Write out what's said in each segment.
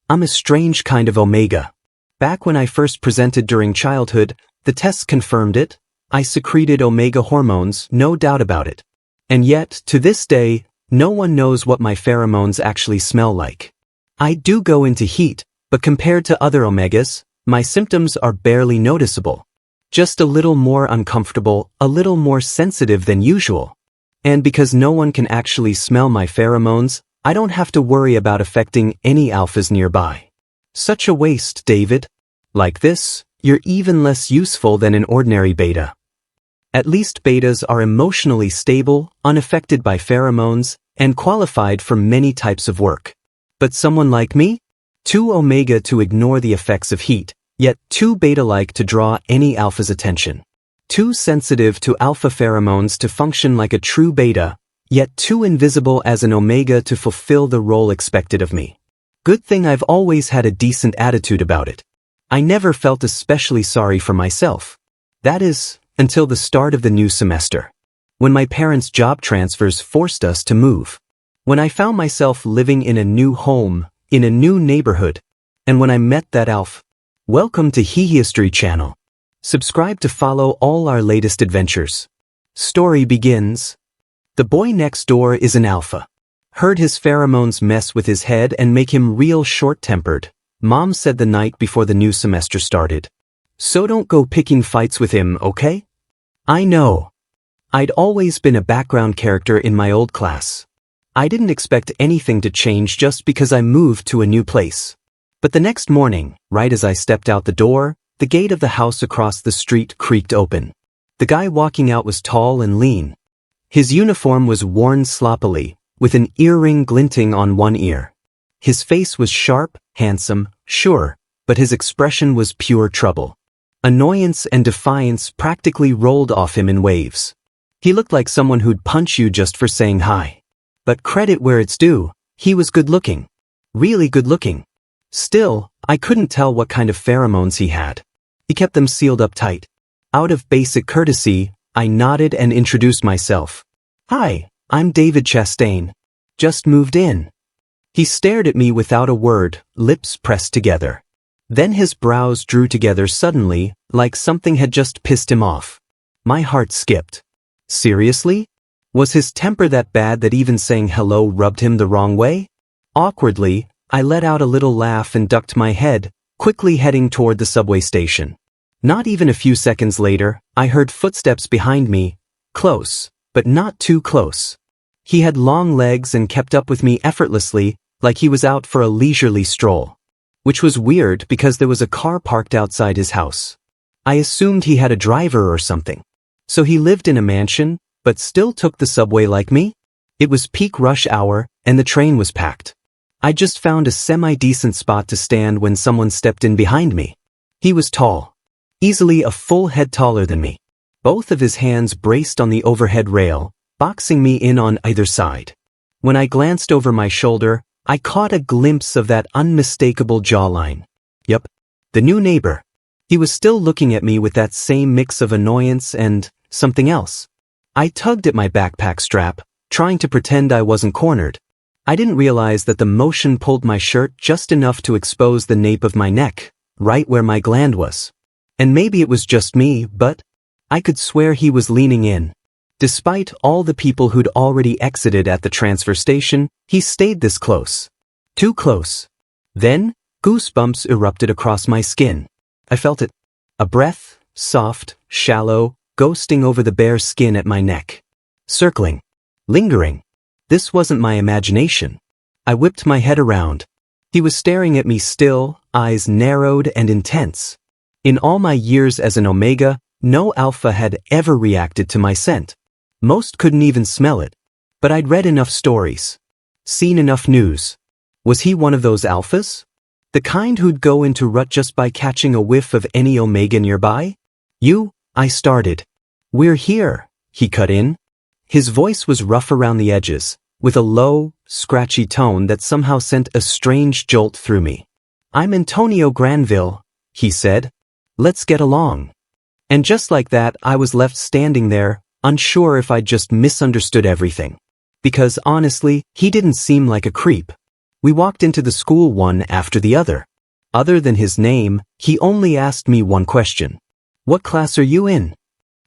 I'm a strange kind of omega. Back when I first presented during childhood, the tests confirmed it. I secreted omega hormones, no doubt about it. And yet, to this day, no one knows what my pheromones actually smell like. I do go into heat, but compared to other omegas, my symptoms are barely noticeable. Just a little more uncomfortable, a little more sensitive than usual. And because no one can actually smell my pheromones, I don't have to worry about affecting any alphas nearby. Such a waste, David. Like this, you're even less useful than an ordinary beta. At least betas are emotionally stable, unaffected by pheromones, and qualified for many types of work. But someone like me? Too omega to ignore the effects of heat, yet too beta-like to draw any alpha's attention. Too sensitive to alpha pheromones to function like a true beta, yet too invisible as an omega to fulfill the role expected of me. Good thing I've always had a decent attitude about it. I never felt especially sorry for myself. That is, until the start of the new semester. When my parents' job transfers forced us to move. When I found myself living in a new home, in a new neighborhood. And when I met that elf. Welcome to History Channel. Subscribe to follow all our latest adventures. Story begins. The boy next door is an alpha. Heard his pheromones mess with his head and make him real short-tempered, Mom said the night before the new semester started. So don't go picking fights with him, okay? I know. I'd always been a background character in my old class. I didn't expect anything to change just because I moved to a new place. But the next morning, right as I stepped out the door, the gate of the house across the street creaked open. The guy walking out was tall and lean. His uniform was worn sloppily, with an earring glinting on one ear. His face was sharp, handsome, sure, but his expression was pure trouble. Annoyance and defiance practically rolled off him in waves. He looked like someone who'd punch you just for saying hi. But credit where it's due, he was good-looking. Really good-looking. Still, I couldn't tell what kind of pheromones he had. He kept them sealed up tight. Out of basic courtesy, I nodded and introduced myself. Hi, I'm David Chastain. Just moved in. He stared at me without a word, lips pressed together. Then his brows drew together suddenly, like something had just pissed him off. My heart skipped. Seriously? Was his temper that bad that even saying hello rubbed him the wrong way? Awkwardly, I let out a little laugh and ducked my head, quickly heading toward the subway station. Not even a few seconds later, I heard footsteps behind me, close, but not too close. He had long legs and kept up with me effortlessly, like he was out for a leisurely stroll. Which was weird because there was a car parked outside his house. I assumed he had a driver or something. So he lived in a mansion, but still took the subway like me? It was peak rush hour, and the train was packed. I just found a semi-decent spot to stand when someone stepped in behind me. He was tall. Easily a full head taller than me. Both of his hands braced on the overhead rail, boxing me in on either side. When I glanced over my shoulder, I caught a glimpse of that unmistakable jawline. Yup, the new neighbor. He was still looking at me with that same mix of annoyance and something else. I tugged at my backpack strap, trying to pretend I wasn't cornered. I didn't realize that the motion pulled my shirt just enough to expose the nape of my neck, right where my gland was. And maybe it was just me, but I could swear he was leaning in. Despite all the people who'd already exited at the transfer station, he stayed this close. Too close. Then, goosebumps erupted across my skin. I felt it. A breath, soft, shallow, ghosting over the bare skin at my neck. Circling. Lingering. This wasn't my imagination. I whipped my head around. He was staring at me still, eyes narrowed and intense. In all my years as an omega, no alpha had ever reacted to my scent. Most couldn't even smell it. But I'd read enough stories. Seen enough news. Was he one of those alphas? The kind who'd go into rut just by catching a whiff of any omega nearby? I started. We're here, he cut in. His voice was rough around the edges, with a low, scratchy tone that somehow sent a strange jolt through me. I'm Antonio Granville, he said. Let's get along. And just like that, I was left standing there, unsure if I'd just misunderstood everything. Because honestly, he didn't seem like a creep. We walked into the school one after the other. Other than his name, he only asked me one question. What class are you in?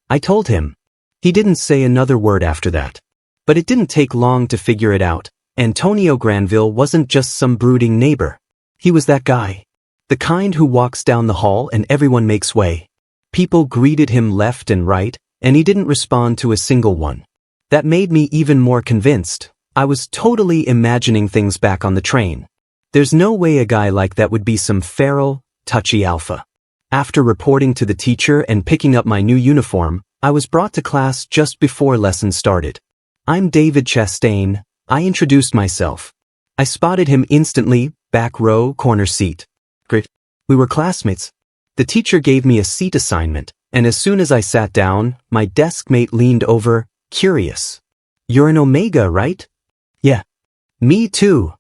I told him. He didn't say another word after that. But it didn't take long to figure it out. Antonio Granville wasn't just some brooding neighbor. He was that guy. The kind who walks down the hall and everyone makes way. People greeted him left and right, and he didn't respond to a single one. That made me even more convinced. I was totally imagining things back on the train. There's no way a guy like that would be some feral, touchy alpha. After reporting to the teacher and picking up my new uniform, I was brought to class just before lesson started. I'm David Chastain. I introduced myself. I spotted him instantly, back row, corner seat. Great. We were classmates. The teacher gave me a seat assignment, and as soon as I sat down, my desk mate leaned over, curious. You're an Omega, right? Yeah. Me too.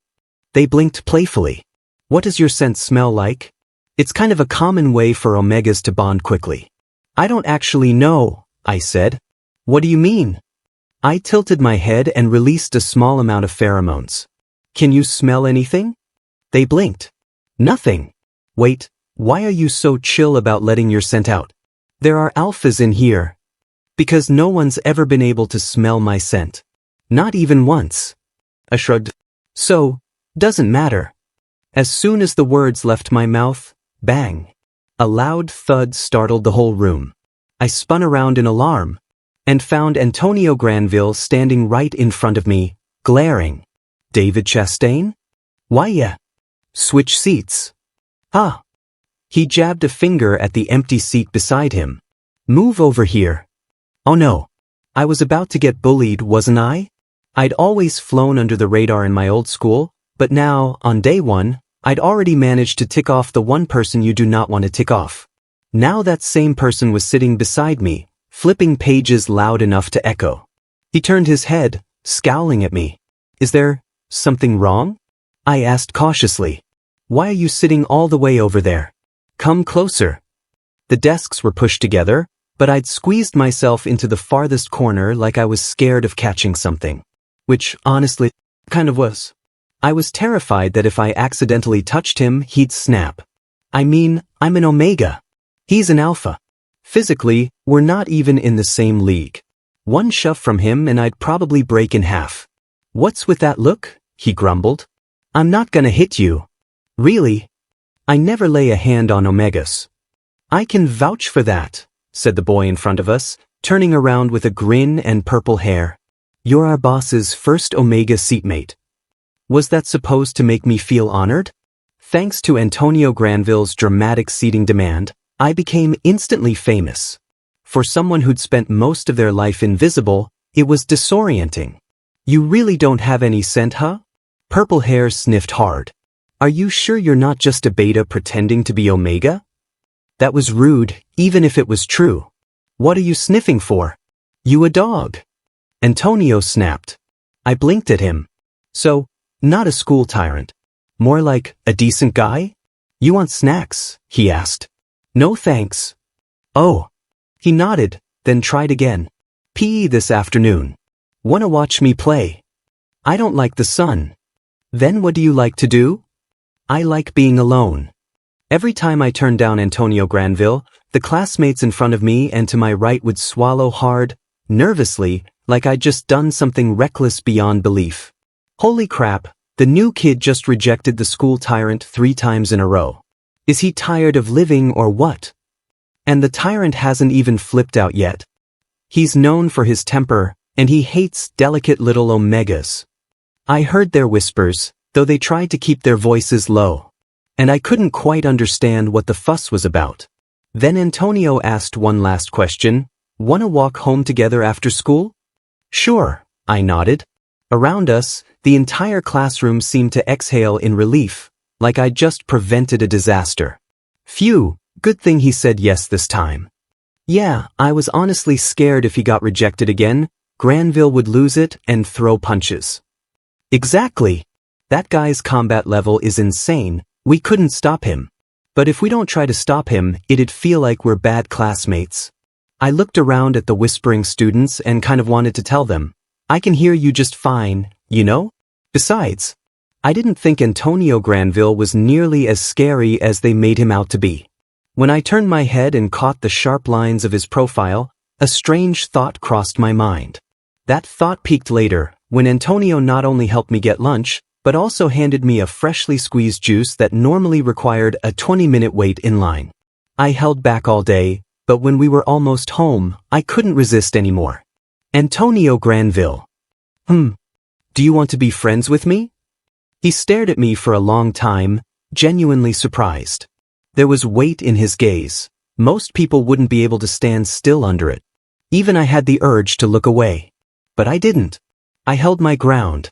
They blinked playfully. What does your scent smell like? It's kind of a common way for Omegas to bond quickly. I don't actually know, I said. What do you mean? I tilted my head and released a small amount of pheromones. Can you smell anything? They blinked. Nothing. Wait, why are you so chill about letting your scent out? There are alphas in here. Because no one's ever been able to smell my scent. Not even once. I shrugged. So, doesn't matter. As soon as the words left my mouth, bang. A loud thud startled the whole room. I spun around in alarm and found Antonio Granville standing right in front of me, glaring. David Chastain? Why yeah. Switch seats. Ah. He jabbed a finger at the empty seat beside him. Move over here. Oh no. I was about to get bullied, wasn't I? I'd always flown under the radar in my old school, but now, on day one, I'd already managed to tick off the one person you do not want to tick off. Now that same person was sitting beside me, flipping pages loud enough to echo. He turned his head, scowling at me. Is there something wrong? I asked cautiously. Why are you sitting all the way over there? Come closer. The desks were pushed together, but I'd squeezed myself into the farthest corner like I was scared of catching something. Which, honestly, kind of was. I was terrified that if I accidentally touched him, he'd snap. I mean, I'm an Omega. He's an Alpha. Physically, we're not even in the same league. One shove from him and I'd probably break in half. What's with that look? He grumbled. I'm not gonna hit you. Really? I never lay a hand on Omegas. I can vouch for that, said the boy in front of us, turning around with a grin and purple hair. You're our boss's first Omega seatmate. Was that supposed to make me feel honored? Thanks to Antonio Granville's dramatic seating demand, I became instantly famous. For someone who'd spent most of their life invisible, it was disorienting. You really don't have any scent, huh? Purple hair sniffed hard. Are you sure you're not just a beta pretending to be Omega? That was rude, even if it was true. What are you sniffing for? You a dog. Antonio snapped. I blinked at him. So, not a school tyrant. More like a decent guy? You want snacks? He asked. No thanks. Oh. He nodded, then tried again. PE this afternoon. Wanna watch me play? I don't like the sun. Then what do you like to do? I like being alone. Every time I turned down Antonio Granville, the classmates in front of me and to my right would swallow hard, nervously, like I'd just done something reckless beyond belief. Holy crap, the new kid just rejected the school tyrant 3 times in a row. Is he tired of living or what? And the tyrant hasn't even flipped out yet. He's known for his temper, and he hates delicate little Omegas. I heard their whispers, though they tried to keep their voices low. And I couldn't quite understand what the fuss was about. Then Antonio asked one last question. Wanna walk home together after school? Sure, I nodded. Around us, the entire classroom seemed to exhale in relief, like I'd just prevented a disaster. Phew, good thing he said yes this time. Yeah, I was honestly scared if he got rejected again, Granville would lose it and throw punches. Exactly. That guy's combat level is insane, we couldn't stop him. But if we don't try to stop him, it'd feel like we're bad classmates. I looked around at the whispering students and kind of wanted to tell them, I can hear you just fine, you know? Besides, I didn't think Antonio Granville was nearly as scary as they made him out to be. When I turned my head and caught the sharp lines of his profile, a strange thought crossed my mind. That thought peaked later, when Antonio not only helped me get lunch, but also handed me a freshly squeezed juice that normally required a 20-minute wait in line. I held back all day, but when we were almost home, I couldn't resist anymore. Antonio Granville. Do you want to be friends with me? He stared at me for a long time, genuinely surprised. There was weight in his gaze. Most people wouldn't be able to stand still under it. Even I had the urge to look away. But I didn't. I held my ground.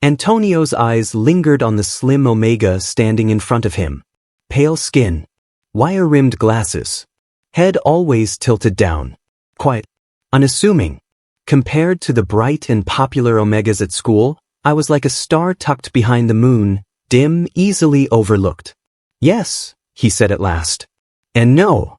Antonio's eyes lingered on the slim Omega standing in front of him. Pale skin. Wire-rimmed glasses. Head always tilted down. Quite unassuming. Compared to the bright and popular Omegas at school, I was like a star tucked behind the moon, dim, easily overlooked. Yes, he said at last. And no.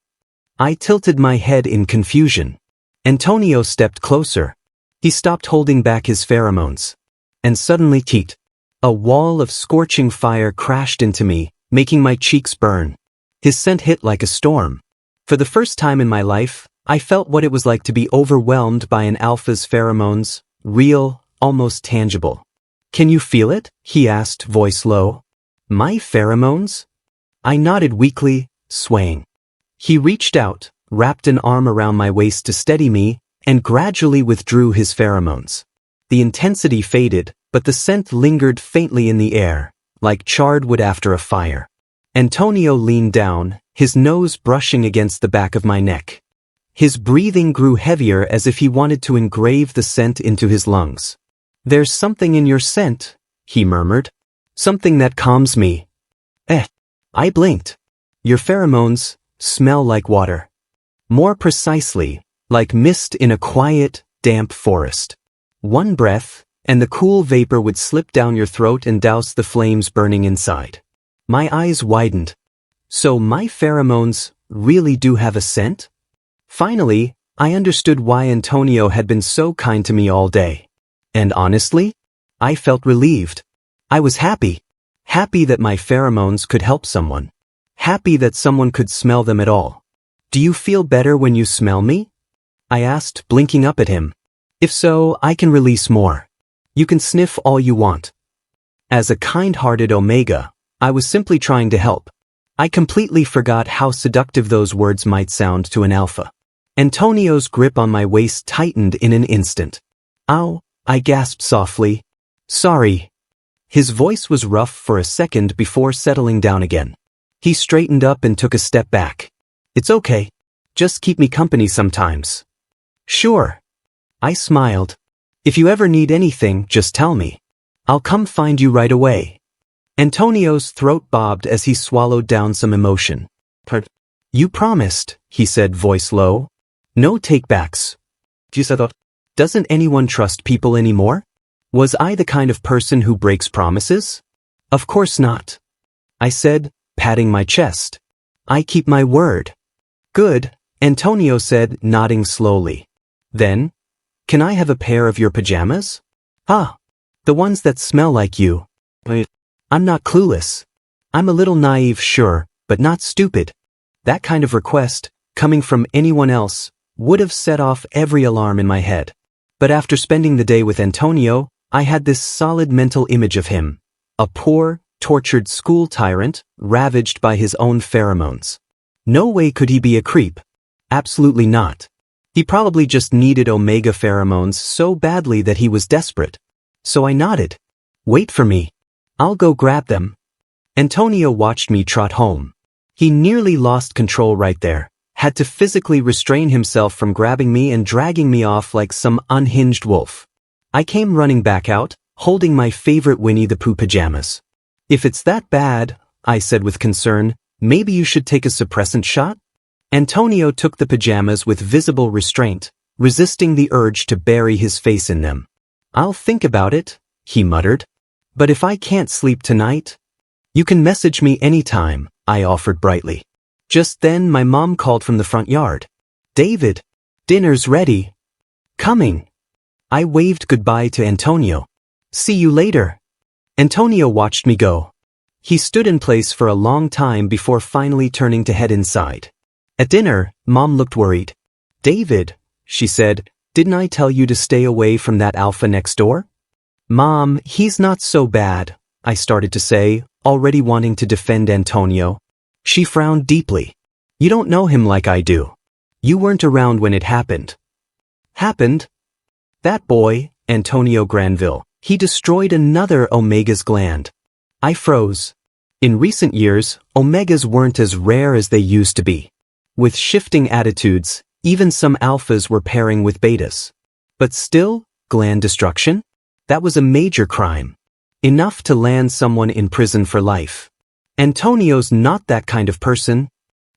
I tilted my head in confusion. Antonio stepped closer. He stopped holding back his pheromones. And suddenly, teet. A wall of scorching fire crashed into me, making my cheeks burn. His scent hit like a storm. For the first time in my life, I felt what it was like to be overwhelmed by an alpha's pheromones, real, almost tangible. Can you feel it? He asked, voice low. My pheromones? I nodded weakly, swaying. He reached out, wrapped an arm around my waist to steady me, and gradually withdrew his pheromones. The intensity faded, but the scent lingered faintly in the air, like charred wood after a fire. Antonio leaned down, his nose brushing against the back of my neck. His breathing grew heavier as if he wanted to engrave the scent into his lungs. There's something in your scent, he murmured. Something that calms me. I blinked. Your pheromones smell like water. More precisely, like mist in a quiet, damp forest. One breath, and the cool vapor would slip down your throat and douse the flames burning inside. My eyes widened. So my pheromones really do have a scent? Finally, I understood why Antonio had been so kind to me all day. And honestly, I felt relieved. I was happy. Happy that my pheromones could help someone. Happy that someone could smell them at all. Do you feel better when you smell me? I asked, blinking up at him. If so, I can release more. You can sniff all you want. As a kind-hearted Omega, I was simply trying to help. I completely forgot how seductive those words might sound to an alpha. Antonio's grip on my waist tightened in an instant. Ow, I gasped softly. Sorry. His voice was rough for a second before settling down again. He straightened up and took a step back. It's okay. Just keep me company sometimes. Sure. I smiled. If you ever need anything, just tell me. I'll come find you right away. Antonio's throat bobbed as he swallowed down some emotion. You promised, he said, voice low. No takebacks. Doesn't anyone trust people anymore? Was I the kind of person who breaks promises? Of course not. I said, patting my chest. I keep my word. Good, Antonio said, nodding slowly. Then, can I have a pair of your pajamas? Ah, the ones that smell like you. I'm not clueless. I'm a little naive, sure, but not stupid. That kind of request, coming from anyone else, would have set off every alarm in my head. But after spending the day with Antonio, I had this solid mental image of him. A poor, tortured school tyrant, ravaged by his own pheromones. No way could he be a creep. Absolutely not. He probably just needed Omega pheromones so badly that he was desperate. So I nodded. Wait for me. I'll go grab them. Antonio watched me trot home. He nearly lost control right there, had to physically restrain himself from grabbing me and dragging me off like some unhinged wolf. I came running back out, holding my favorite Winnie the Pooh pajamas. If it's that bad, I said with concern, maybe you should take a suppressant shot? Antonio took the pajamas with visible restraint, resisting the urge to bury his face in them. I'll think about it, he muttered. But if I can't sleep tonight, you can message me anytime, I offered brightly. Just then my mom called from the front yard. David, dinner's ready. Coming. I waved goodbye to Antonio. See you later. Antonio watched me go. He stood in place for a long time before finally turning to head inside. At dinner, Mom looked worried. "David," she said, "didn't I tell you to stay away from that alpha next door?" "Mom, he's not so bad," I started to say, already wanting to defend Antonio. She frowned deeply. "You don't know him like I do. You weren't around when it happened." "Happened?" "That boy, Antonio Granville, he destroyed another Omega's gland." I froze. In recent years, Omegas weren't as rare as they used to be. With shifting attitudes, even some alphas were pairing with betas. But still, gland destruction? That was a major crime. Enough to land someone in prison for life. Antonio's not that kind of person.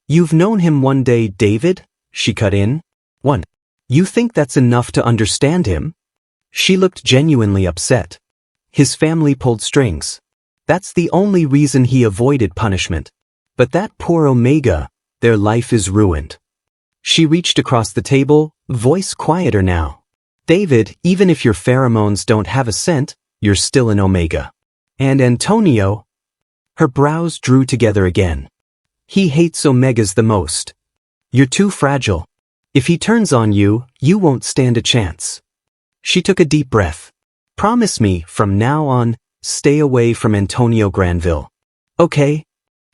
"You've known him one day, David," she cut in. "One. You think that's enough to understand him?" She looked genuinely upset. His family pulled strings. That's the only reason he avoided punishment. But that poor Omega, their life is ruined. She reached across the table, voice quieter now. "David, even if your pheromones don't have a scent, you're still an Omega. And Antonio..." Her brows drew together again. "He hates Omegas the most. You're too fragile. If he turns on you, you won't stand a chance." She took a deep breath. "Promise me, from now on, stay away from Antonio Granville." "Okay."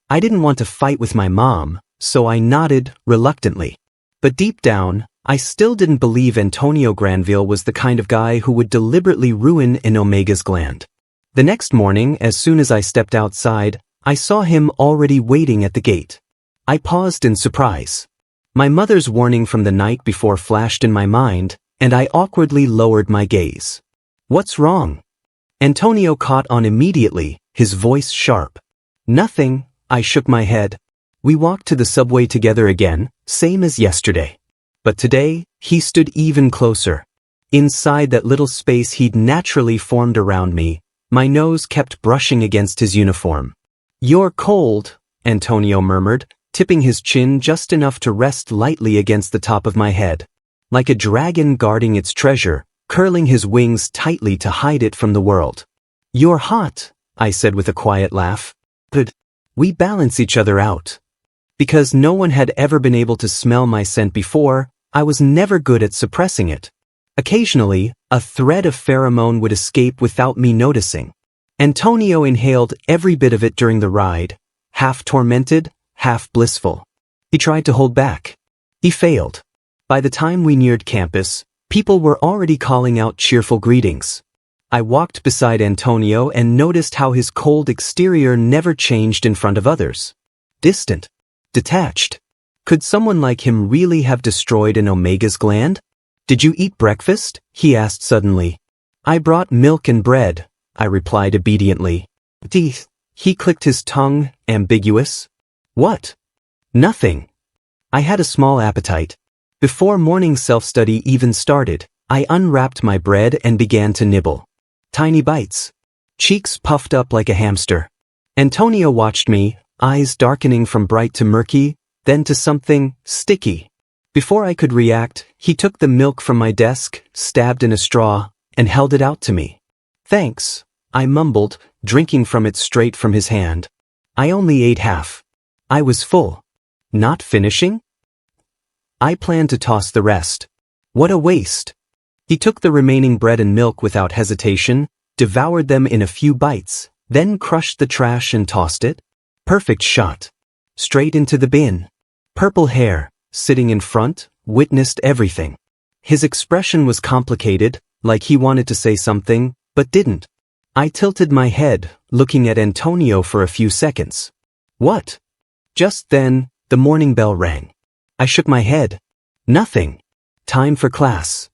I didn't want to fight with my mom, so I nodded reluctantly. But deep down, I still didn't believe Antonio Granville was the kind of guy who would deliberately ruin an Omega's gland. The next morning, as soon as I stepped outside, I saw him already waiting at the gate. I paused in surprise. My mother's warning from the night before flashed in my mind, and I awkwardly lowered my gaze. "What's wrong?" Antonio caught on immediately, his voice sharp. "Nothing," I shook my head. We walked to the subway together again, same as yesterday. But today, he stood even closer. Inside that little space he'd naturally formed around me, my nose kept brushing against his uniform. "You're cold," Antonio murmured, tipping his chin just enough to rest lightly against the top of my head. Like a dragon guarding its treasure, curling his wings tightly to hide it from the world. "You're hot," I said with a quiet laugh. "Good. We balance each other out." Because no one had ever been able to smell my scent before, I was never good at suppressing it. Occasionally, a thread of pheromone would escape without me noticing. Antonio inhaled every bit of it during the ride, half tormented, half blissful. He tried to hold back. He failed. By the time we neared campus, people were already calling out cheerful greetings. I walked beside Antonio and noticed how his cold exterior never changed in front of others. Distant. Detached. Could someone like him really have destroyed an Omega's gland? "Did you eat breakfast?" he asked suddenly. "I brought milk and bread," I replied obediently. "Teeth." He clicked his tongue, ambiguous. "What?" "Nothing." I had a small appetite. Before morning self-study even started, I unwrapped my bread and began to nibble. Tiny bites. Cheeks puffed up like a hamster. Antonio watched me, eyes darkening from bright to murky, then to something sticky. Before I could react, he took the milk from my desk, stabbed in a straw, and held it out to me. "Thanks," I mumbled, drinking from it straight from his hand. I only ate half. I was full. Not finishing? I planned to toss the rest. What a waste. He took the remaining bread and milk without hesitation, devoured them in a few bites, then crushed the trash and tossed it. Perfect shot. Straight into the bin. Purple hair, sitting in front, witnessed everything. His expression was complicated, like he wanted to say something, but didn't. I tilted my head, looking at Antonio for a few seconds. "What?" Just then, the morning bell rang. I shook my head. "Nothing. Time for class."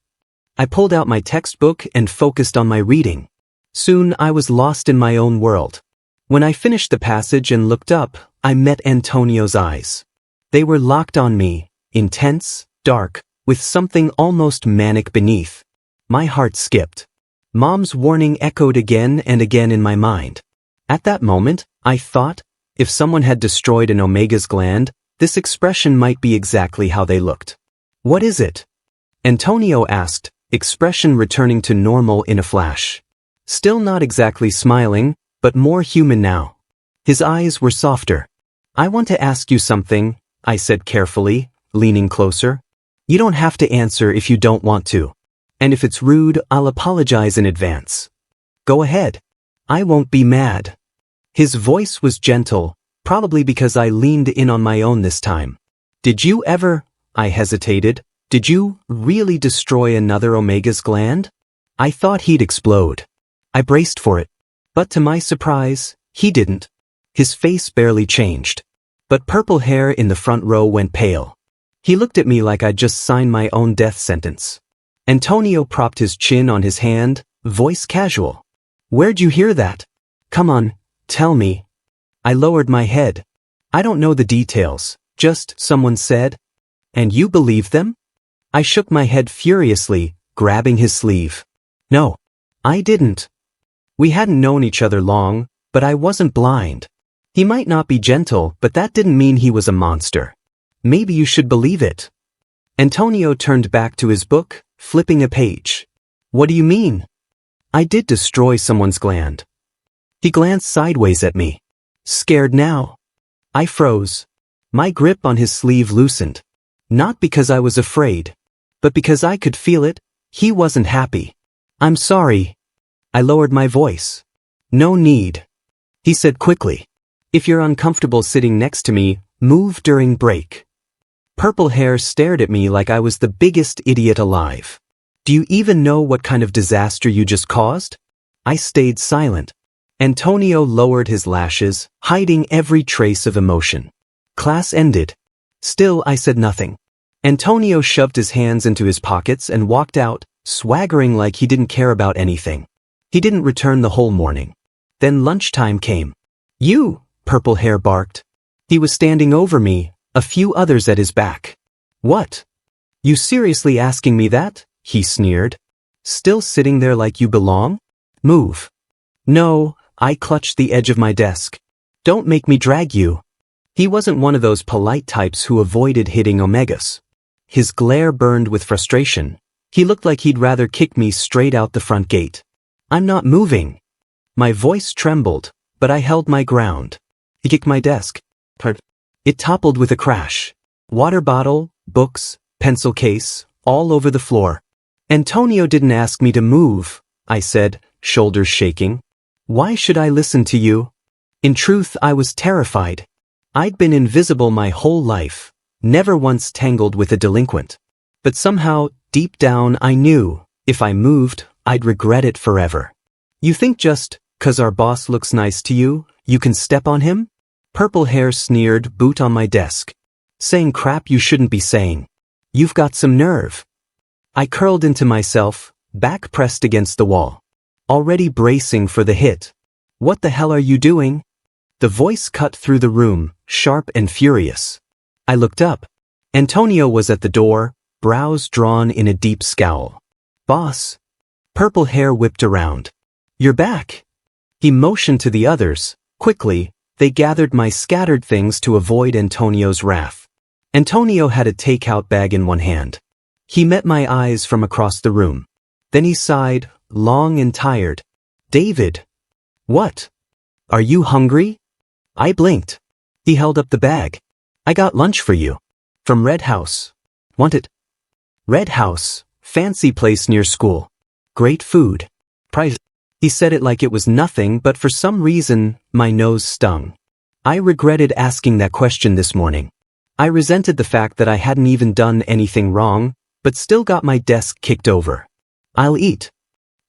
I pulled out my textbook and focused on my reading. Soon I was lost in my own world. When I finished the passage and looked up, I met Antonio's eyes. They were locked on me, intense, dark, with something almost manic beneath. My heart skipped. Mom's warning echoed again and again in my mind. At that moment, I thought, if someone had destroyed an Omega's gland, this expression might be exactly how they looked. "What is it?" Antonio asked, expression returning to normal in a flash. Still not exactly smiling, but more human now. His eyes were softer. I want to ask you something, I said carefully, leaning closer. You don't have to answer if you don't want to. And if it's rude, I'll apologize in advance. Go ahead. I won't be mad. His voice was gentle, probably because I leaned in on my own this time. Did you ever, I hesitated, did you really destroy another Omega's gland? I thought he'd explode. I braced for it. But to my surprise, he didn't. His face barely changed. But purple hair in the front row went pale. He looked at me like I'd just signed my own death sentence. Antonio propped his chin on his hand, voice casual. Where'd you hear that? Come on, tell me. I lowered my head. I don't know the details, just someone said. And you believe them? I shook my head furiously, grabbing his sleeve. No, I didn't. We hadn't known each other long, but I wasn't blind. He might not be gentle, but that didn't mean he was a monster. Maybe you should believe it. Antonio turned back to his book, flipping a page. What do you mean? I did destroy someone's gland. He glanced sideways at me. Scared now? I froze. My grip on his sleeve loosened. Not because I was afraid, but because I could feel it. He wasn't happy. I'm sorry. I lowered my voice. No need. He said quickly. If you're uncomfortable sitting next to me, move during break. Purple hair stared at me like I was the biggest idiot alive. Do you even know what kind of disaster you just caused? I stayed silent. Antonio lowered his lashes, hiding every trace of emotion. Class ended. Still, I said nothing. Antonio shoved his hands into his pockets and walked out, swaggering like he didn't care about anything. He didn't return the whole morning. Then lunchtime came. You, purple hair barked. He was standing over me, a few others at his back. What? You seriously asking me that? He sneered. Still sitting there like you belong? Move. No, I clutched the edge of my desk. Don't make me drag you. He wasn't one of those polite types who avoided hitting Omegas. His glare burned with frustration. He looked like he'd rather kick me straight out the front gate. I'm not moving. My voice trembled, but I held my ground. He kicked my desk. It toppled with a crash. Water bottle, books, pencil case, all over the floor. Antonio didn't ask me to move, I said, shoulders shaking. Why should I listen to you? In truth, I was terrified. I'd been invisible my whole life, never once tangled with a delinquent. But somehow, deep down, I knew, if I moved, I'd regret it forever. You think just 'cause our boss looks nice to you, you can step on him? Purple hair sneered, boot on my desk. Saying crap you shouldn't be saying. You've got some nerve. I curled into myself, back pressed against the wall. Already bracing for the hit. What the hell are you doing? The voice cut through the room, sharp and furious. I looked up. Antonio was at the door, brows drawn in a deep scowl. Boss. Purple hair whipped around. You're back. He motioned to the others. Quickly, they gathered my scattered things to avoid Antonio's wrath. Antonio had a takeout bag in one hand. He met my eyes from across the room. Then he sighed, long and tired. David. What? Are you hungry? I blinked. He held up the bag. I got lunch for you. From Red House. Want it? Red House, fancy place near school. Great food. Price. He said it like it was nothing, but for some reason, my nose stung. I regretted asking that question this morning. I resented the fact that I hadn't even done anything wrong, but still got my desk kicked over. I'll eat.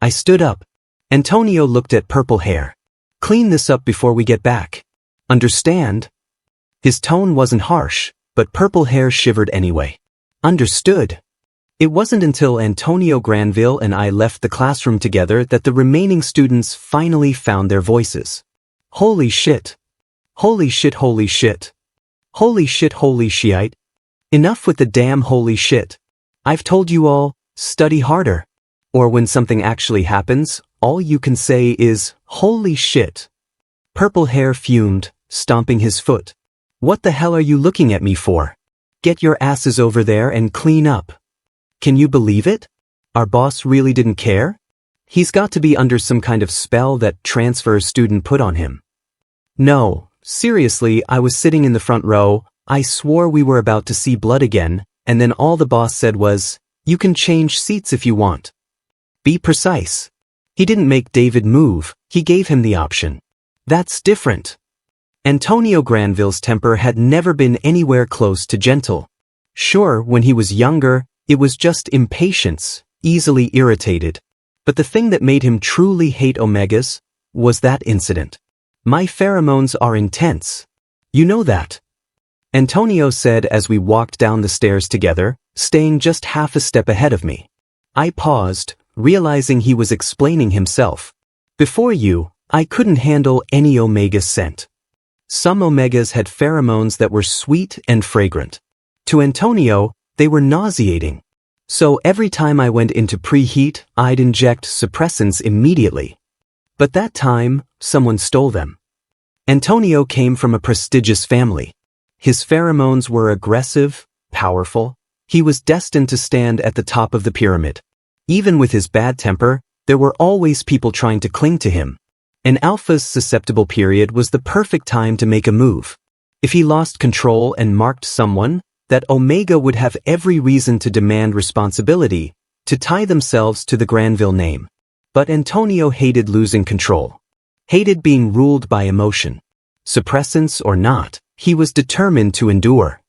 I stood up. Antonio looked at purple hair. Clean this up before we get back. Understand? His tone wasn't harsh, but purple hair shivered anyway. Understood. It wasn't until Antonio Granville and I left the classroom together that the remaining students finally found their voices. Holy shit. Holy shit, holy shit. Holy shit, holy shite. Enough with the damn holy shit. I've told you all, study harder. Or when something actually happens, all you can say is, holy shit. Purple hair fumed, stomping his foot. What the hell are you looking at me for? Get your asses over there and clean up. Can you believe it? Our boss really didn't care? He's got to be under some kind of spell that transfer student put on him. No, seriously, I was sitting in the front row, I swore we were about to see blood again, and then all the boss said was, "You can change seats if you want." Be precise. He didn't make David move, he gave him the option. That's different. Antonio Granville's temper had never been anywhere close to gentle. Sure, when he was younger, it was just impatience, easily irritated. But the thing that made him truly hate omegas was that incident. My pheromones are intense. You know that. Antonio said as we walked down the stairs together, staying just half a step ahead of me. I paused, realizing he was explaining himself. Before you, I couldn't handle any omega scent. Some omegas had pheromones that were sweet and fragrant. To Antonio, they were nauseating. So every time I went into preheat, I'd inject suppressants immediately. But that time, someone stole them. Antonio came from a prestigious family. His pheromones were aggressive, powerful. He was destined to stand at the top of the pyramid. Even with his bad temper, there were always people trying to cling to him. An alpha's susceptible period was the perfect time to make a move. If he lost control and marked someone, that omega would have every reason to demand responsibility, to tie themselves to the Granville name. But Antonio hated losing control. Hated being ruled by emotion. Suppressants or not, he was determined to endure.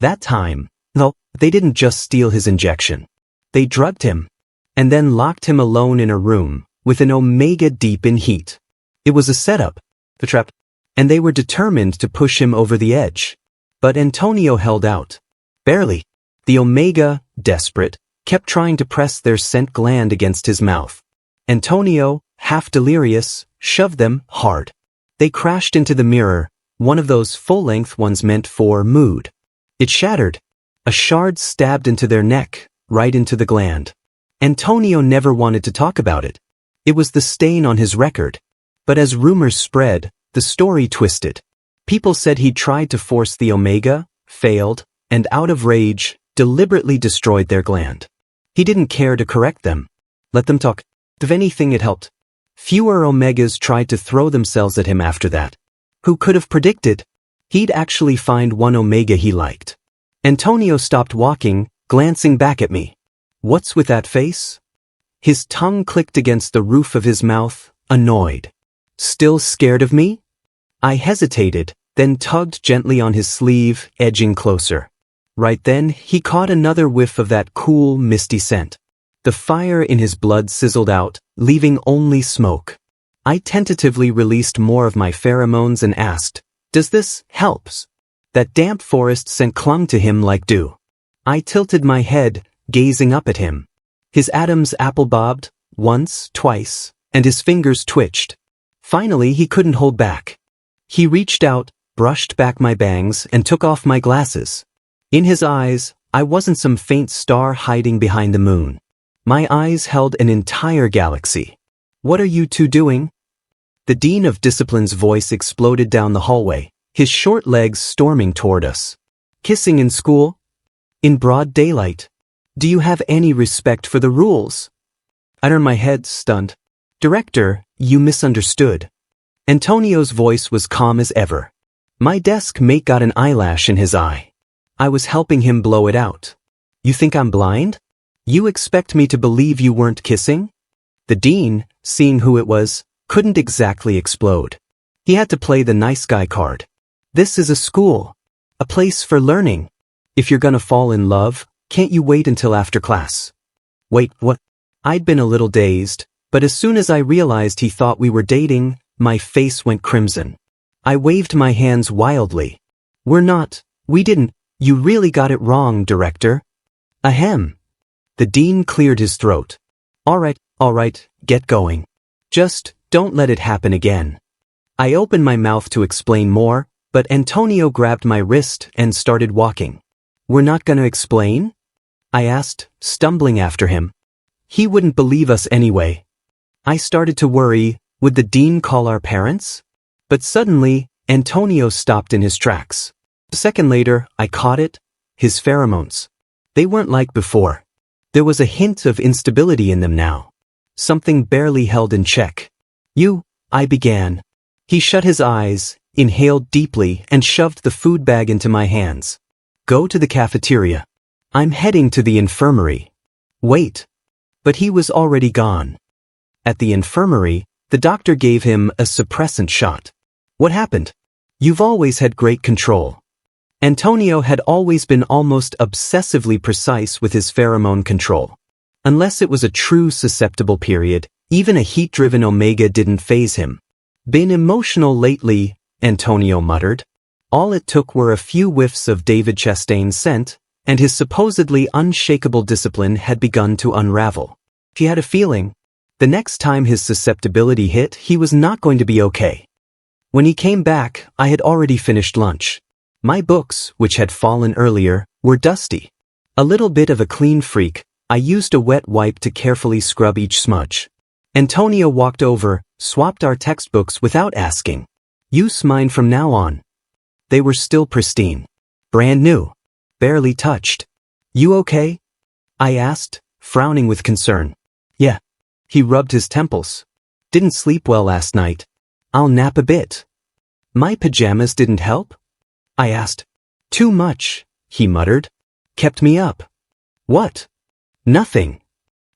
That time, though, they didn't just steal his injection. They drugged him, and then locked him alone in a room, with an omega deep in heat. It was a setup, the trap, and they were determined to push him over the edge. But Antonio held out. Barely. The omega, desperate, kept trying to press their scent gland against his mouth. Antonio, half delirious, shoved them hard. They crashed into the mirror, one of those full-length ones meant for mood. It shattered. A shard stabbed into their neck, right into the gland. Antonio never wanted to talk about it. It was the stain on his record. But as rumors spread, the story twisted. People said he tried to force the omega, failed, and out of rage, deliberately destroyed their gland. He didn't care to correct them. Let them talk. If anything, it helped. Fewer omegas tried to throw themselves at him after that. Who could have predicted? He'd actually find one omega he liked. Antonio stopped walking, glancing back at me. What's with that face? His tongue clicked against the roof of his mouth, annoyed. Still scared of me? I hesitated, then tugged gently on his sleeve, edging closer. Right then, he caught another whiff of that cool, misty scent. The fire in his blood sizzled out, leaving only smoke. I tentatively released more of my pheromones and asked, "Does this helps?" That damp forest scent clung to him like dew. I tilted my head, gazing up at him. His atoms apple-bobbed, once, twice, and his fingers twitched. Finally, he couldn't hold back. He reached out, brushed back my bangs, and took off my glasses. In his eyes, I wasn't some faint star hiding behind the moon. My eyes held an entire galaxy. "What are you two doing?" The Dean of Discipline's voice exploded down the hallway, his short legs storming toward us. "Kissing in school? In broad daylight? Do you have any respect for the rules?" I turned my head, stunned. "Director, you misunderstood." Antonio's voice was calm as ever. My desk mate got an eyelash in his eye. I was helping him blow it out. "You think I'm blind? You expect me to believe you weren't kissing?" The dean, seeing who it was, couldn't exactly explode. He had to play the nice guy card. "This is a school. A place for learning. If you're gonna fall in love, can't you wait until after class?" "Wait, what?" I'd been a little dazed, but as soon as I realized he thought we were dating, my face went crimson. I waved my hands wildly. "We're not. We didn't. You really got it wrong, Director." "Ahem." The dean cleared his throat. All right, get going. Just don't let it happen again." I opened my mouth to explain more, but Antonio grabbed my wrist and started walking. "We're not gonna explain?" I asked, stumbling after him. He wouldn't believe us anyway. I started to worry, would the dean call our parents? But suddenly, Antonio stopped in his tracks. A second later, I caught it, his pheromones. They weren't like before. There was a hint of instability in them now. something barely held in check. I began. He shut his eyes, inhaled deeply, and shoved the food bag into my hands. Go to the cafeteria. I'm heading to the infirmary. Wait. But he was already gone. At the infirmary, the doctor gave him a suppressant shot. What happened? You've always had great control. Antonio had always been almost obsessively precise with his pheromone control. Unless it was a true susceptible period, even a heat-driven omega didn't faze him. Been emotional lately, Antonio muttered. All it took were a few whiffs of David Chastain's scent, and his supposedly unshakable discipline had begun to unravel. He had a feeling. The next time his susceptibility hit, he was not going to be okay. When he came back, I had already finished lunch. My books, which had fallen earlier, were dusty. A little bit of a clean freak, I used a wet wipe to carefully scrub each smudge. Antonio walked over, swapped our textbooks without asking. Use mine from now on. They were still pristine. Brand new. Barely touched. You okay? I asked, frowning with concern. Yeah. He rubbed his temples. Didn't sleep well last night. I'll nap a bit. My pajamas didn't help? I asked. Too much, he muttered. Kept me up. What? Nothing.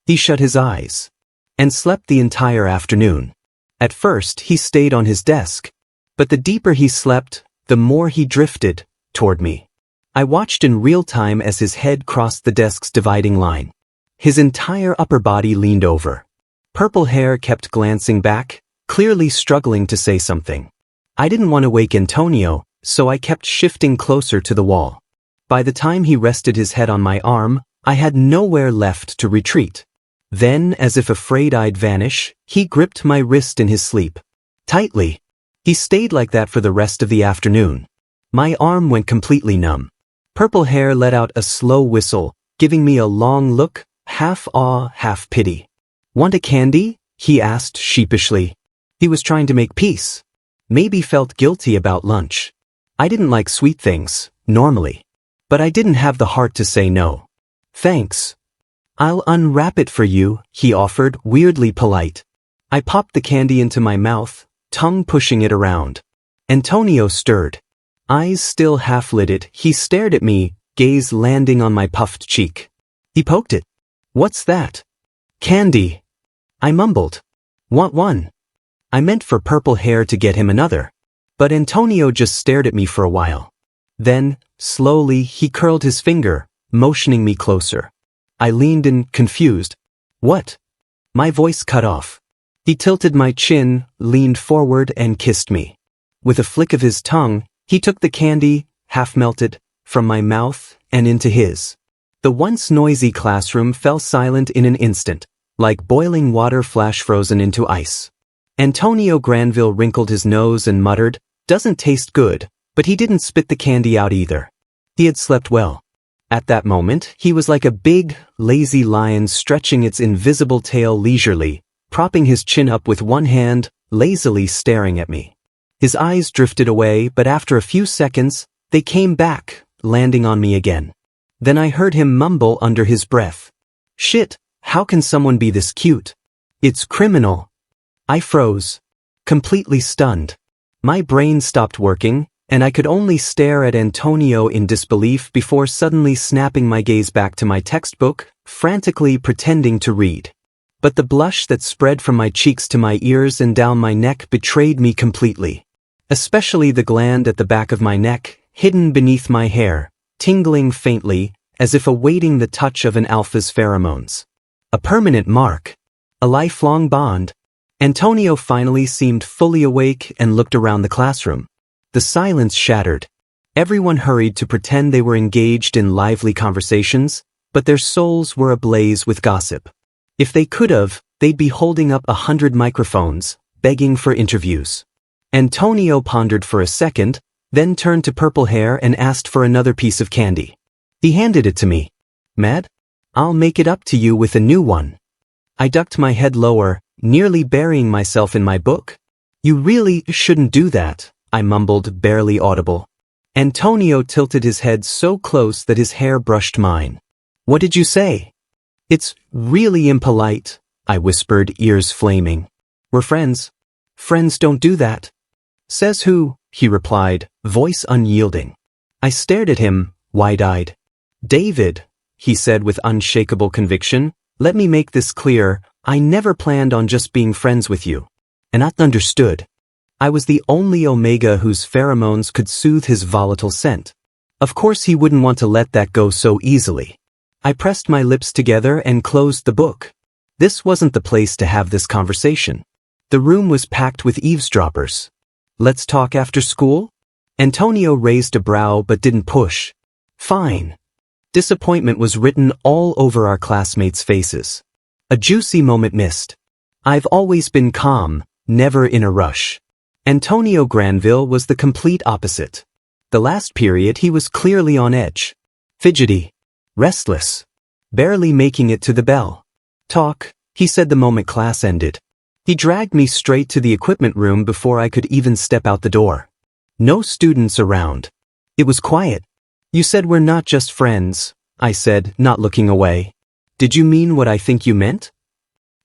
He shut his eyes. And slept the entire afternoon. At first, he stayed on his desk. But the deeper he slept, the more he drifted toward me. I watched in real time as his head crossed the desk's dividing line. His entire upper body leaned over. Purple hair kept glancing back, clearly struggling to say something. I didn't want to wake Antonio, so I kept shifting closer to the wall. By the time he rested his head on my arm, I had nowhere left to retreat. Then, as if afraid I'd vanish, he gripped my wrist in his sleep. Tightly. He stayed like that for the rest of the afternoon. My arm went completely numb. Purple hair let out a slow whistle, giving me a long look, half awe, half pity. Want a candy? He asked sheepishly. He was trying to make peace. Maybe felt guilty about lunch. I didn't like sweet things, normally. But I didn't have the heart to say no. Thanks. I'll unwrap it for you, he offered, weirdly polite. I popped the candy into my mouth, tongue pushing it around. Antonio stirred. Eyes still half-lidded, he stared at me, gaze landing on my puffed cheek. He poked it. What's that? Candy. I mumbled. Want one? I meant for Purple Hair to get him another. But Antonio just stared at me for a while. Then, slowly, he curled his finger, motioning me closer. I leaned in, confused. What? My voice cut off. He tilted my chin, leaned forward, and kissed me. With a flick of his tongue, he took the candy, half-melted, from my mouth and into his. The once noisy classroom fell silent in an instant, like boiling water flash-frozen into ice. Antonio Granville wrinkled his nose and muttered, "Doesn't taste good," but he didn't spit the candy out either. He had slept well. At that moment, he was like a big, lazy lion stretching its invisible tail leisurely, propping his chin up with one hand, lazily staring at me. His eyes drifted away, but after a few seconds, they came back, landing on me again. Then I heard him mumble under his breath. Shit, how can someone be this cute? It's criminal. I froze. Completely stunned. My brain stopped working, and I could only stare at Antonio in disbelief before suddenly snapping my gaze back to my textbook, frantically pretending to read. But the blush that spread from my cheeks to my ears and down my neck betrayed me completely. Especially the gland at the back of my neck, hidden beneath my hair, tingling faintly, as if awaiting the touch of an alpha's pheromones. A permanent mark. A lifelong bond. Antonio finally seemed fully awake and looked around the classroom. The silence shattered. Everyone hurried to pretend they were engaged in lively conversations, but their souls were ablaze with gossip. If they could have, they'd be holding up 100 microphones, begging for interviews. Antonio pondered for a second, then turned to Purple Hair and asked for another piece of candy. He handed it to me. Mad? I'll make it up to you with a new one. I ducked my head lower, nearly burying myself in my book. You really shouldn't do that, I mumbled, barely audible. Antonio tilted his head so close that his hair brushed mine. What did you say? It's really impolite, I whispered, ears flaming. We're friends. Friends don't do that. Says who? He replied, voice unyielding. I stared at him, wide-eyed. David, he said with unshakable conviction, let me make this clear, I never planned on just being friends with you. And I understood. I was the only Omega whose pheromones could soothe his volatile scent. Of course he wouldn't want to let that go so easily. I pressed my lips together and closed the book. This wasn't the place to have this conversation. The room was packed with eavesdroppers. Let's talk after school? Antonio raised a brow but didn't push. Fine. Disappointment was written all over our classmates' faces. A juicy moment missed. I've always been calm, never in a rush. Antonio Granville was the complete opposite. The last period he was clearly on edge. Fidgety. Restless. Barely making it to the bell. Talk, he said the moment class ended. He dragged me straight to the equipment room before I could even step out the door. No students around. It was quiet. You said we're not just friends, I said, not looking away. Did you mean what I think you meant?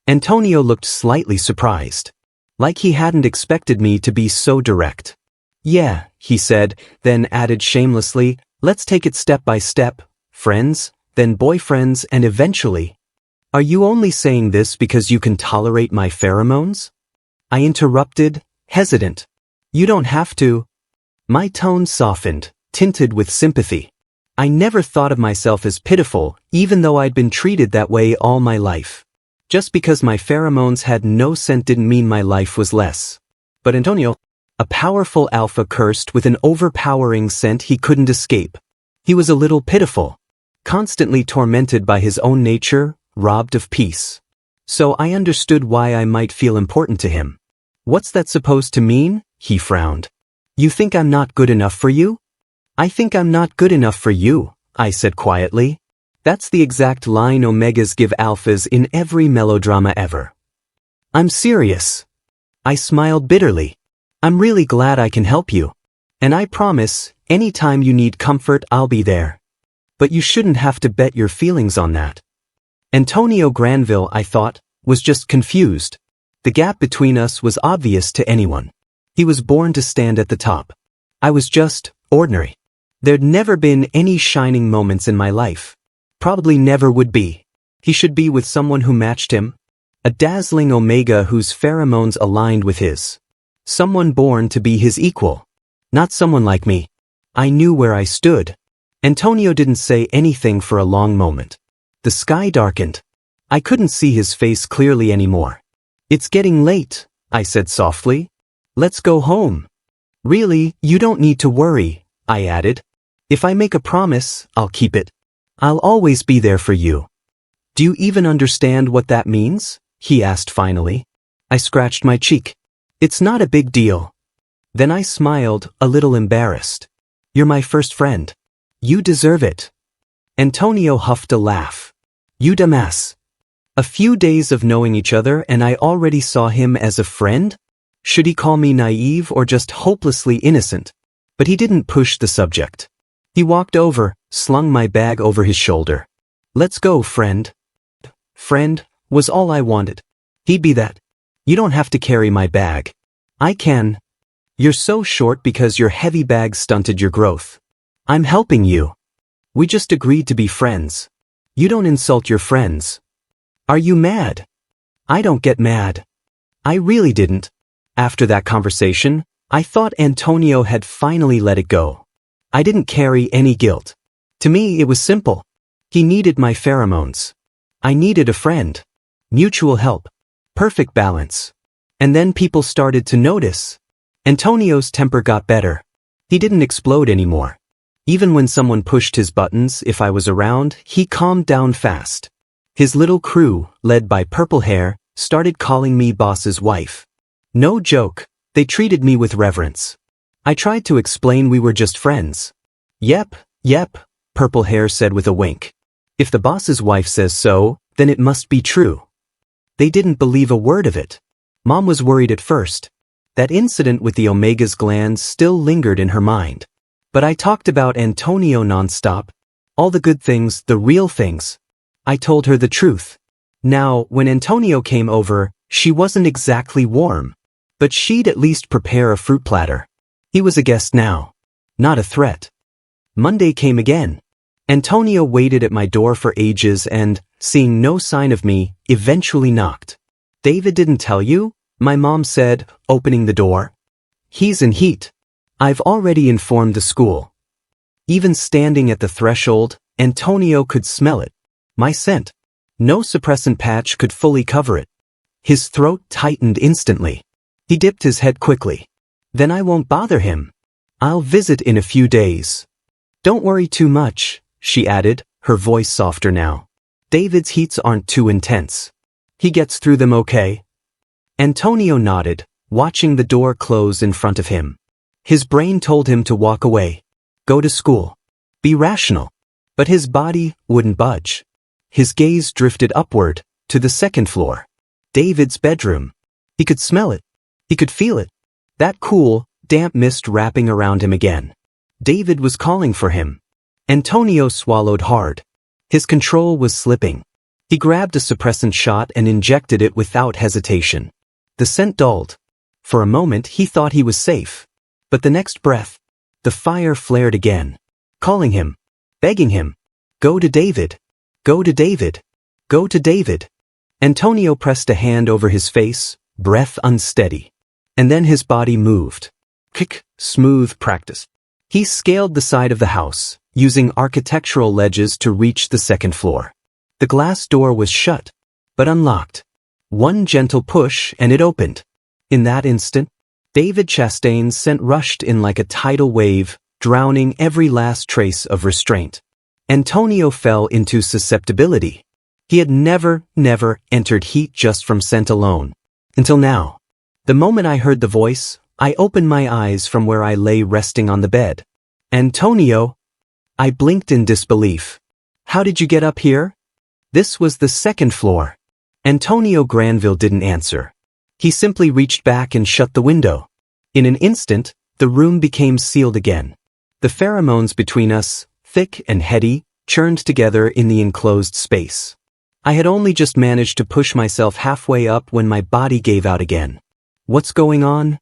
Antonio looked slightly surprised. Like he hadn't expected me to be so direct. Yeah, he said, then added shamelessly, let's take it step by step, friends, then boyfriends, and eventually. Are you only saying this because you can tolerate my pheromones? I interrupted, hesitant. You don't have to. My tone softened, tinted with sympathy. I never thought of myself as pitiful, even though I'd been treated that way all my life. Just because my pheromones had no scent didn't mean my life was less. But Antonio, a powerful alpha cursed with an overpowering scent he couldn't escape. He was a little pitiful, constantly tormented by his own nature, robbed of peace. So I understood why I might feel important to him. What's that supposed to mean? He frowned. You think I'm not good enough for you? I think I'm not good enough for you, I said quietly. That's the exact line Omegas give alphas in every melodrama ever. I'm serious. I smiled bitterly. I'm really glad I can help you. And I promise, anytime you need comfort, I'll be there. But you shouldn't have to bet your feelings on that. Antonio Granville, I thought, was just confused. The gap between us was obvious to anyone. He was born to stand at the top. I was just ordinary. There'd never been any shining moments in my life. Probably never would be. He should be with someone who matched him. A dazzling Omega whose pheromones aligned with his. Someone born to be his equal. Not someone like me. I knew where I stood. Antonio didn't say anything for a long moment. The sky darkened. I couldn't see his face clearly anymore. It's getting late, I said softly. Let's go home. Really, you don't need to worry, I added. If I make a promise, I'll keep it. I'll always be there for you. Do you even understand what that means? He asked finally. I scratched my cheek. It's not a big deal. Then I smiled, a little embarrassed. You're my first friend. You deserve it. Antonio huffed a laugh. You dumbass. A few days of knowing each other and I already saw him as a friend? Should he call me naive or just hopelessly innocent? But he didn't push the subject. He walked over, slung my bag over his shoulder. Let's go, friend. Friend was all I wanted. He'd be that. You don't have to carry my bag. I can. You're so short because your heavy bag stunted your growth. I'm helping you. We just agreed to be friends. You don't insult your friends. Are you mad? I don't get mad. I really didn't. After that conversation, I thought Antonio had finally let it go. I didn't carry any guilt. To me, it was simple. He needed my pheromones. I needed a friend. Mutual help. Perfect balance. And then people started to notice. Antonio's temper got better. He didn't explode anymore. Even when someone pushed his buttons, if I was around, he calmed down fast. His little crew, led by Purple Hair, started calling me boss's wife. No joke, they treated me with reverence. I tried to explain we were just friends. Yep, Purple Hair said with a wink. If the boss's wife says so, then it must be true. They didn't believe a word of it. Mom was worried at first. That incident with the Omega's glands still lingered in her mind. But I talked about Antonio nonstop. All the good things, the real things. I told her the truth. Now, when Antonio came over, she wasn't exactly warm. But she'd at least prepare a fruit platter. He was a guest now, not a threat. Monday came again. Antonio waited at my door for ages and, seeing no sign of me, eventually knocked. "David didn't tell you?" my mom said, opening the door. "He's in heat. I've already informed the school." Even standing at the threshold, Antonio could smell it. My scent. No suppressant patch could fully cover it. His throat tightened instantly. He dipped his head quickly. "Then I won't bother him. I'll visit in a few days." "Don't worry too much," she added, her voice softer now. "David's heats aren't too intense. He gets through them okay." Antonio nodded, watching the door close in front of him. His brain told him to walk away. Go to school. Be rational. But his body wouldn't budge. His gaze drifted upward, to the second floor. David's bedroom. He could smell it. He could feel it. That cool, damp mist wrapping around him again. David was calling for him. Antonio swallowed hard. His control was slipping. He grabbed a suppressant shot and injected it without hesitation. The scent dulled. For a moment he thought he was safe. But the next breath, the fire flared again. Calling him. Begging him. Go to David. Go to David. Go to David. Antonio pressed a hand over his face, breath unsteady. And then his body moved. Kick, smooth practice. He scaled the side of the house, using architectural ledges to reach the second floor. The glass door was shut, but unlocked. One gentle push and it opened. In that instant, David Chastain's scent rushed in like a tidal wave, drowning every last trace of restraint. Antonio fell into susceptibility. He had never entered heat just from scent alone. Until now. The moment I heard the voice, I opened my eyes from where I lay resting on the bed. "Antonio!" I blinked in disbelief. "How did you get up here?" This was the second floor. Antonio Granville didn't answer. He simply reached back and shut the window. In an instant, the room became sealed again. The pheromones between us, thick and heady, churned together in the enclosed space. I had only just managed to push myself halfway up when my body gave out again. What's going on?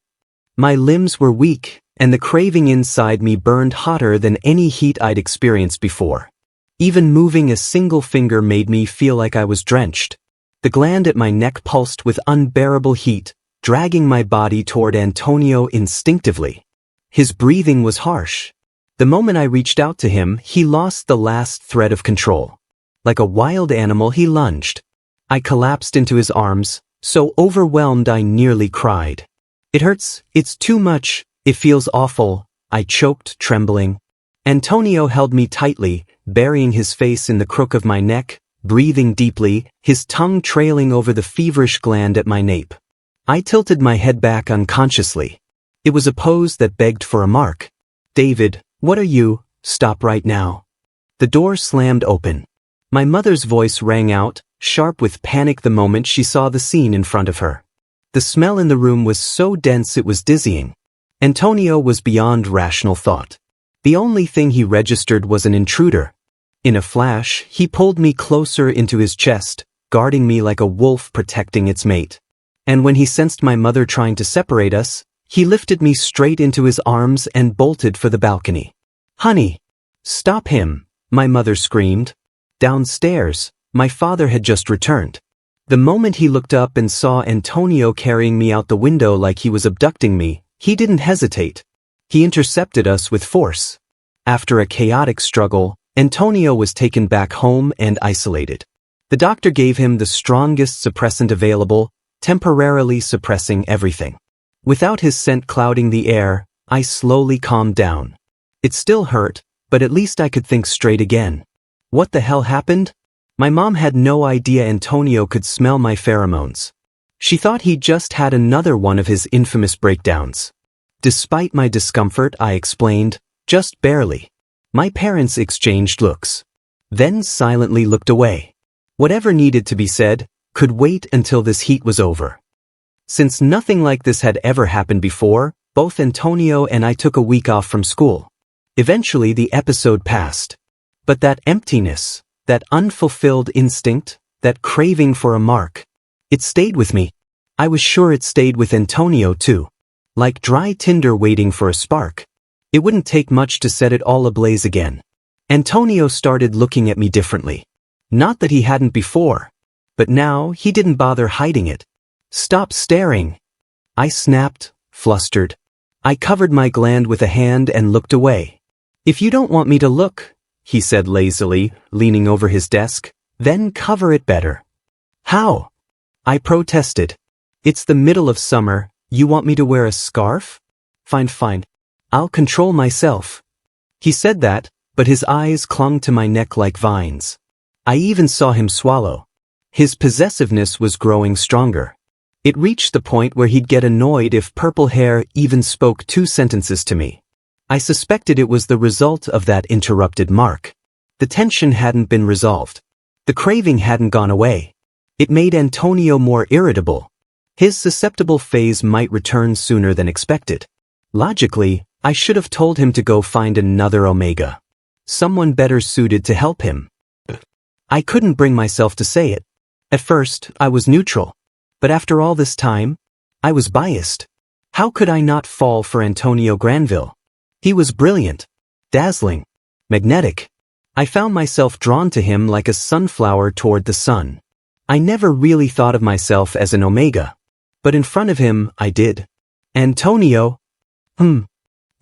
My limbs were weak, and the craving inside me burned hotter than any heat I'd experienced before. Even moving a single finger made me feel like I was drenched. The gland at my neck pulsed with unbearable heat, dragging my body toward Antonio instinctively. His breathing was harsh. The moment I reached out to him, he lost the last thread of control. Like a wild animal, he lunged. I collapsed into his arms, so overwhelmed I nearly cried. "It hurts, it's too much, it feels awful," I choked, trembling. Antonio held me tightly, burying his face in the crook of my neck, breathing deeply, his tongue trailing over the feverish gland at my nape. I tilted my head back unconsciously. It was a pose that begged for a mark. "David, what are you? Stop right now." The door slammed open. My mother's voice rang out, sharp with panic the moment she saw the scene in front of her. The smell in the room was so dense it was dizzying. Antonio was beyond rational thought. The only thing he registered was an intruder. In a flash, he pulled me closer into his chest, guarding me like a wolf protecting its mate. And when he sensed my mother trying to separate us, he lifted me straight into his arms and bolted for the balcony. "Honey! Stop him!" my mother screamed. Downstairs, my father had just returned. The moment he looked up and saw Antonio carrying me out the window like he was abducting me, he didn't hesitate. He intercepted us with force. After a chaotic struggle, Antonio was taken back home and isolated. The doctor gave him the strongest suppressant available, temporarily suppressing everything. Without his scent clouding the air, I slowly calmed down. It still hurt, but at least I could think straight again. What the hell happened? My mom had no idea Antonio could smell my pheromones. She thought he just had another one of his infamous breakdowns. Despite my discomfort, I explained, just barely. My parents exchanged looks. Then silently looked away. Whatever needed to be said could wait until this heat was over. Since nothing like this had ever happened before, both Antonio and I took a week off from school. Eventually the episode passed. But that emptiness, that unfulfilled instinct, That craving for a mark. It stayed with me. I was sure it stayed with Antonio too. Like dry tinder waiting for a spark. It wouldn't take much to set it all ablaze again. Antonio started looking at me differently. Not that he hadn't before. But now he didn't bother hiding it. Stop staring. I snapped, flustered. I covered my gland with a hand and looked away. If you don't want me to look, he said lazily, leaning over his desk, then cover it better. How? I protested. It's the middle of summer, you want me to wear a scarf? Fine. I'll control myself. He said that, but his eyes clung to my neck like vines. I even saw him swallow. His possessiveness was growing stronger. It reached the point where he'd get annoyed if purple hair even spoke 2 sentences to me. I suspected it was the result of that interrupted mark. The tension hadn't been resolved. The craving hadn't gone away. It made Antonio more irritable. His susceptible phase might return sooner than expected. Logically, I should have told him to go find another Omega. Someone better suited to help him. I couldn't bring myself to say it. At first, I was neutral. But after all this time, I was biased. How could I not fall for Antonio Granville? He was brilliant, dazzling, magnetic. I found myself drawn to him like a sunflower toward the sun. I never really thought of myself as an Omega. But in front of him, I did. Antonio?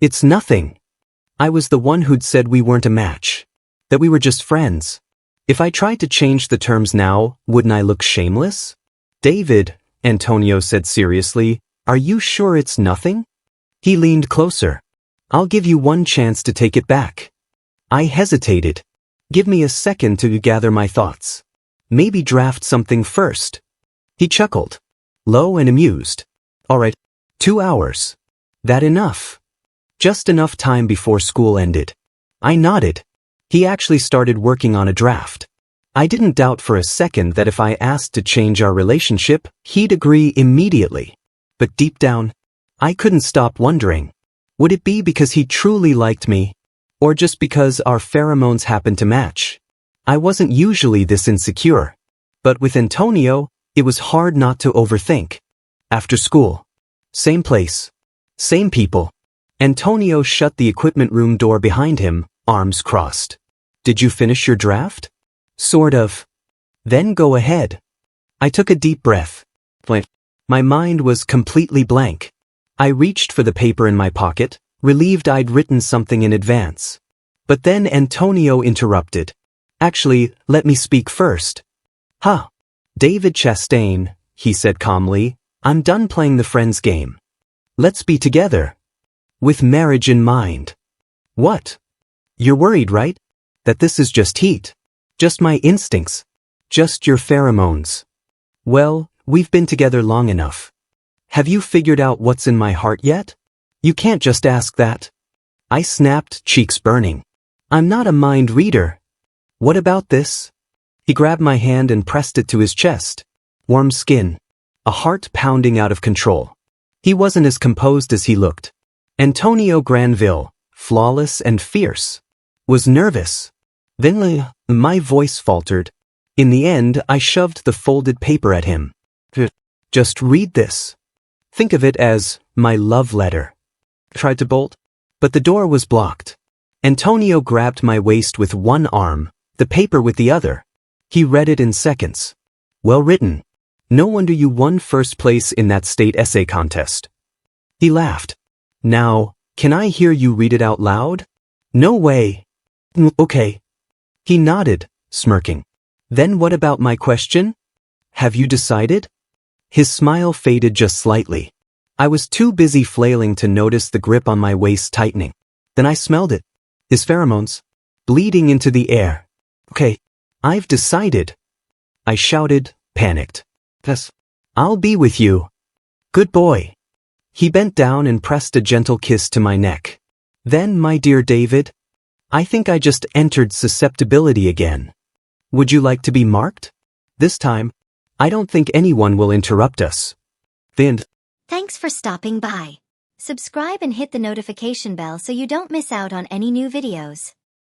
It's nothing. I was the one who'd said we weren't a match. That we were just friends. If I tried to change the terms now, wouldn't I look shameless? David, Antonio said seriously, are you sure it's nothing? He leaned closer. I'll give you one chance to take it back. I hesitated. Give me a second to gather my thoughts. Maybe draft something first. He chuckled. Low and amused. All right, 2 hours. That enough? Just enough time before school ended. I nodded. He actually started working on a draft. I didn't doubt for a second that if I asked to change our relationship, he'd agree immediately. But deep down, I couldn't stop wondering. Would it be because he truly liked me? Or just because our pheromones happened to match? I wasn't usually this insecure. But with Antonio, it was hard not to overthink. After school. Same place. Same people. Antonio shut the equipment room door behind him, arms crossed. Did you finish your draft? Sort of. Then go ahead. I took a deep breath. My mind was completely blank. I reached for the paper in my pocket, relieved I'd written something in advance. But then Antonio interrupted. Actually, let me speak first. David Chastain, he said calmly, I'm done playing the friends game. Let's be together. With marriage in mind. What? You're worried, right? That this is just heat. Just my instincts. Just your pheromones. Well, we've been together long enough. Have you figured out what's in my heart yet? You can't just ask that. I snapped, cheeks burning. I'm not a mind reader. What about this? He grabbed my hand and pressed it to his chest. Warm skin. A heart pounding out of control. He wasn't as composed as he looked. Antonio Granville, flawless and fierce, was nervous. Then my voice faltered. In the end, I shoved the folded paper at him. Just read this. Think of it as my love letter. Tried to bolt, but the door was blocked. Antonio grabbed my waist with one arm, the paper with the other. He read it in seconds. Well written. No wonder you won first place in that state essay contest. He laughed. Now, can I hear you read it out loud? No way. Okay. He nodded, smirking. Then what about my question? Have you decided? His smile faded just slightly. I was too busy flailing to notice the grip on my waist tightening. Then I smelled it. His pheromones. Bleeding into the air. Okay, I've decided. I shouted, panicked. Yes. I'll be with you. Good boy. He bent down and pressed a gentle kiss to my neck. Then, my dear David, I think I just entered susceptibility again. Would you like to be marked? This time, I don't think anyone will interrupt us. The end. Thanks for stopping by. Subscribe and hit the notification bell so you don't miss out on any new videos.